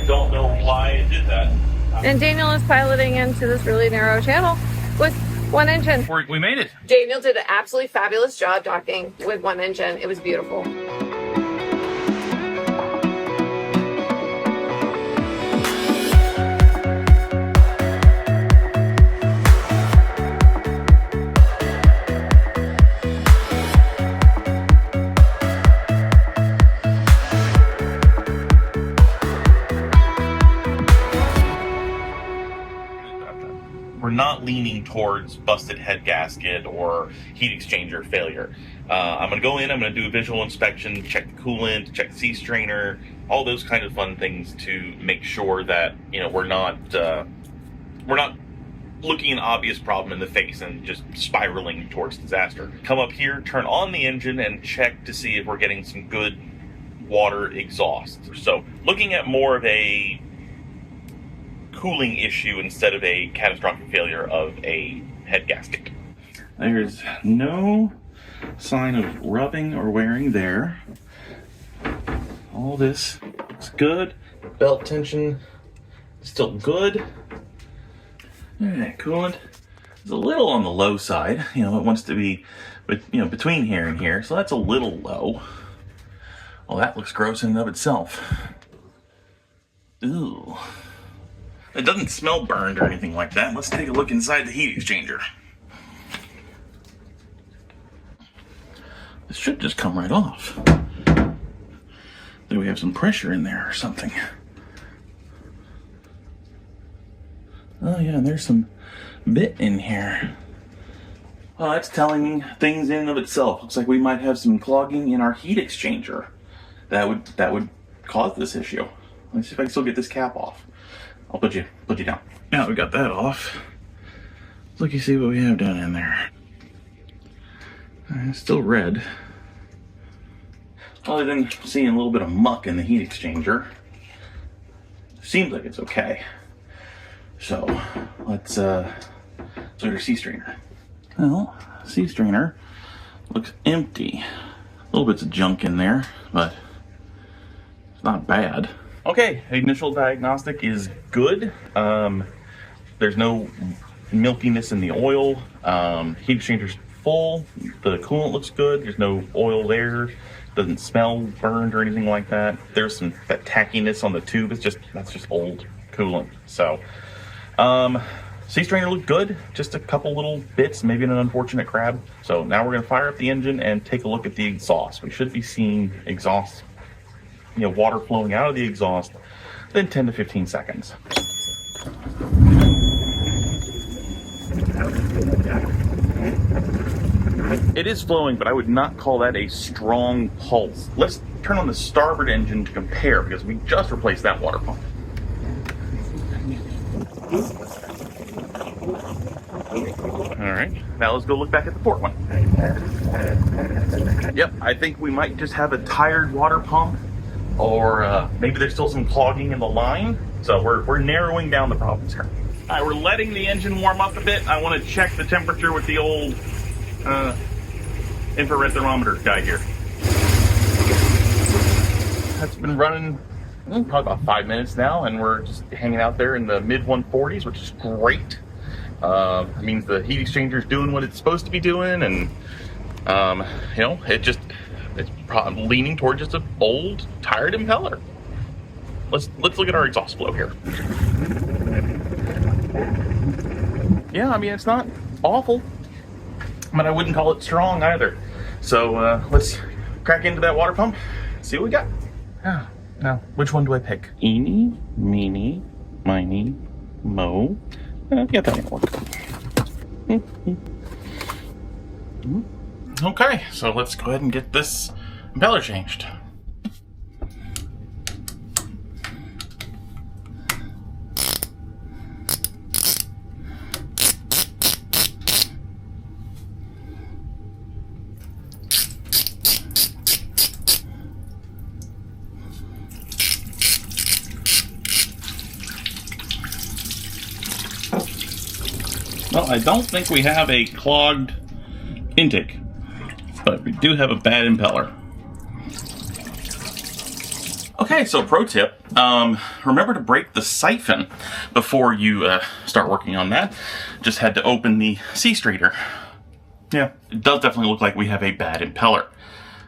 don't know why it did that. And Daniel is piloting into this really narrow channel with one engine. We made it. Daniel did an absolutely fabulous job docking with one engine. It was beautiful. We're not leaning towards busted head gasket or heat exchanger failure. I'm going to go in, I'm going to do a visual inspection, check the coolant, check the sea strainer, all those kind of fun things to make sure that, you know, we're not looking an obvious problem in the face and just spiraling towards disaster. Come up here, turn on the engine, and check to see if we're getting some good water exhaust. So looking at more of a cooling issue instead of a catastrophic failure of a head gasket. There's no sign of rubbing or wearing there. All this looks good. Belt tension still good. Coolant is a little on the low side. You know, it wants to be, between here and here, so that's a little low. Well, that looks gross in and of itself. Ooh. It doesn't smell burned or anything like that. Let's take a look inside the heat exchanger. This should just come right off. Do we have some pressure in there or something? Oh yeah, there's some bit in here. Well, that's telling me things in and of itself. Looks like we might have some clogging in our heat exchanger. That would cause this issue. Let's see if I can still get this cap off. I'll put you down. Now we got that off. Look, you see what we have down in there. It's still red. Other than seeing a little bit of muck in the heat exchanger, seems like it's okay. So let's look at our sea strainer. Well, sea strainer looks empty. Little bits of junk in there, but it's not bad. Okay, initial diagnostic is good. There's no milkiness in the oil. Heat exchanger's full. The coolant looks good. There's no oil there. Doesn't smell burned or anything like that. There's that tackiness on the tube. That's just old coolant. So, sea strainer looked good. Just a couple little bits, maybe an unfortunate crab. So now we're gonna fire up the engine and take a look at the exhaust. We should be seeing exhaust, water flowing out of the exhaust within 10 to 15 seconds. It is flowing, but I would not call that a strong pulse. Let's turn on the starboard engine to compare, because we just replaced that water pump. All right, now let's go look back at the port one. Yep, I think we might just have a tired water pump, or maybe there's still some clogging in the line. So we're narrowing down the problems here. All right, we're letting the engine warm up a bit. I want to check the temperature with the old infrared thermometer guy here. That's been running probably about 5 minutes now, and we're just hanging out there in the mid 140s, which is great. It means the heat exchanger is doing what it's supposed to be doing, and it's probably leaning toward just an old, tired impeller. Let's look at our exhaust flow here. Yeah, I mean, it's not awful, but I wouldn't call it strong either. So let's crack into that water pump, see what we got. Now, which one do I pick? Eeny, meeny, miny, mo. Yeah, that ain't work. Okay, so let's go ahead and get this impeller changed. Well, I don't think we have a clogged intake, but we do have a bad impeller. Okay, so pro tip, remember to break the siphon before you start working on that. Just had to open the sea strainer. Yeah, it does definitely look like we have a bad impeller.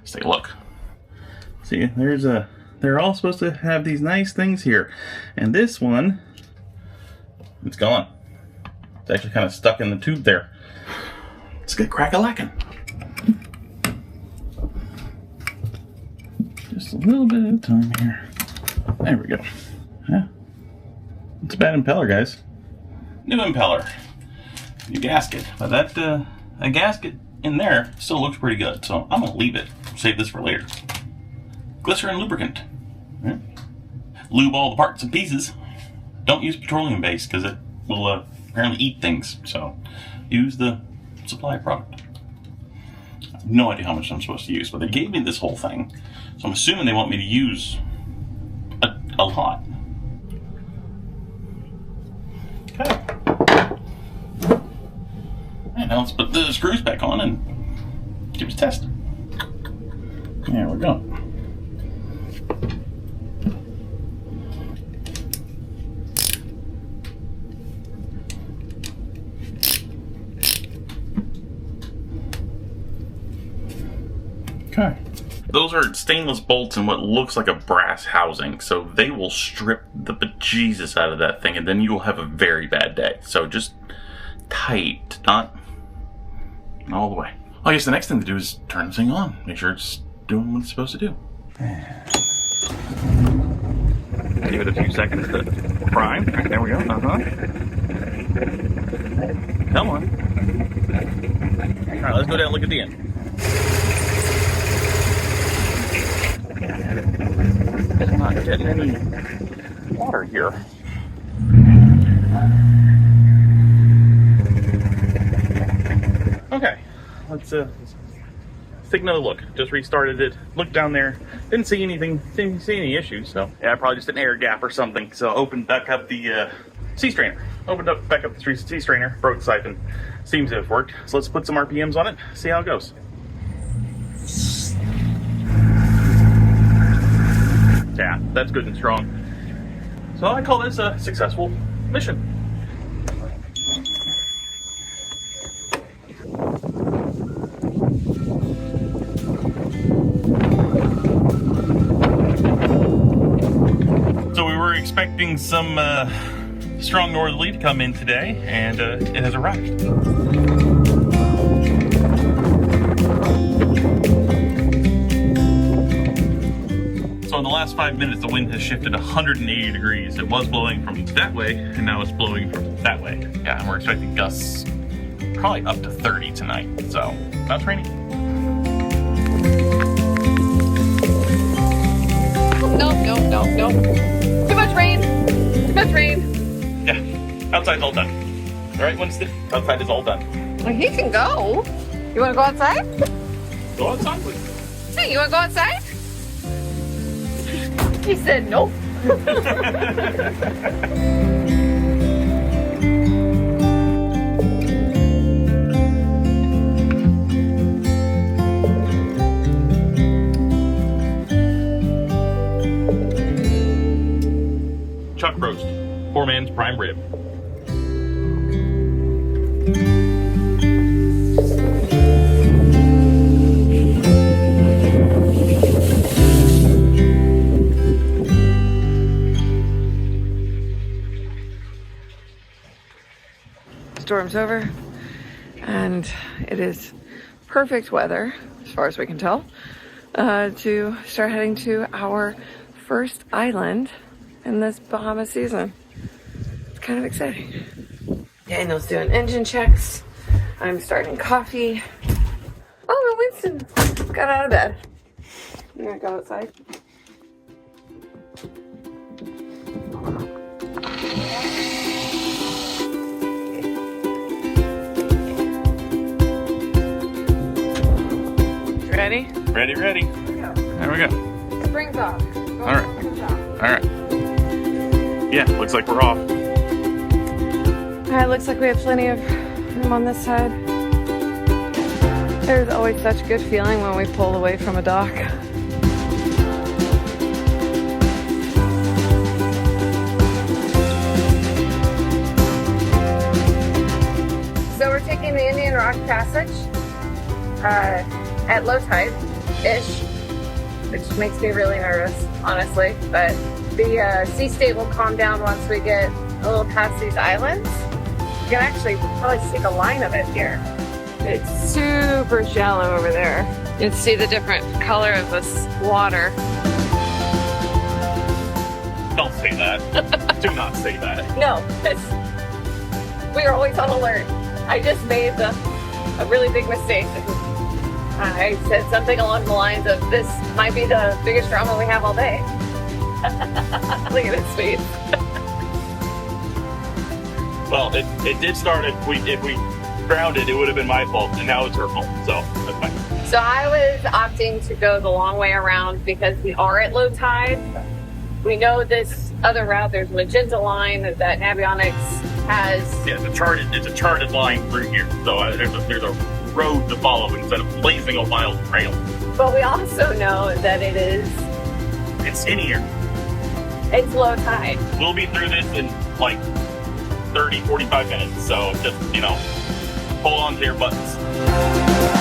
Let's take a look. See, they're all supposed to have these nice things here. And this one, it's gone. It's actually kind of stuck in the tube there. Let's get crack-a-lackin'. Just a little bit at a time here. There we go. Yeah. It's a bad impeller, guys. New impeller. New gasket. But that a gasket in there still looks pretty good, so I'm gonna leave it. Save this for later. Glycerin lubricant. Right. Lube all the parts and pieces. Don't use petroleum base because it will apparently eat things. So use the supply product. I have no idea how much I'm supposed to use, but they gave me this whole thing, so I'm assuming they want me to use a lot. Okay. And now let's put the screws back on and give it a test. There we go. Okay. Those are stainless bolts and what looks like a brass housing, so they will strip the bejesus out of that thing, and then you will have a very bad day. So just tight, not all the way. I guess the next thing to do is turn this thing on. Make sure it's doing what it's supposed to do. Give it a few seconds to prime. There we go. Come on. All right, let's go down and look at the end. I'm not getting any water here. Okay, let's take another look. Just restarted it. Looked down there. Didn't see anything. Didn't see any issues. So yeah, probably just an air gap or something. So opened back up the sea strainer. Back up the sea strainer. Broke the siphon. Seems to have worked. So let's put some RPMs on it. See how it goes. Yeah, that's good and strong. So I call this a successful mission. So we were expecting some strong northerly to come in today, and it has arrived. So in the last 5 minutes, the wind has shifted 180 degrees. It was blowing from that way, and now it's blowing from that way. Yeah, and we're expecting gusts probably up to 30 tonight. So, now it's raining. No. Too much rain. Too much rain. Yeah, outside's all done. All right, Winston? Outside is all done. Well, he can go. You want to go outside? Go outside, please. Hey, you want to go outside? He said nope. Chuck roast, poor man's prime rib. Storm's over, and it is perfect weather, as far as we can tell, to start heading to our first island in this Bahamas season. It's kind of exciting. Daniel's doing engine checks. I'm starting coffee. Oh, Winston got out of bed. You gonna go outside? Ready? Ready. There we go. Springs off. Go All right. All right. Yeah, looks like we're off. It looks like we have plenty of room on this side. There's always such a good feeling when we pull away from a dock. the Indian Rock Passage at low tide-ish, which makes me really nervous, honestly. But the sea state will calm down once we get a little past these islands. You can actually probably see the line of it here. It's super shallow over there. You can see the different color of this water. Don't say that. Do not say that. No, we're always on alert. I just made a really big mistake. I said something along the lines of, this might be the biggest drama we have all day. Look at his face. Well, it did start, if we grounded, it would have been my fault, and now it's her fault, so that's fine. So I was opting to go the long way around because we are at low tide. We know this other route, there's a magenta line that Navionics has. Yeah, it's a charted line through here, so there's a road to follow instead of blazing a wild trail. But we also know that It's in here. It's low tide. We'll be through this in like 30, 45 minutes, so just, hold on to your buttons.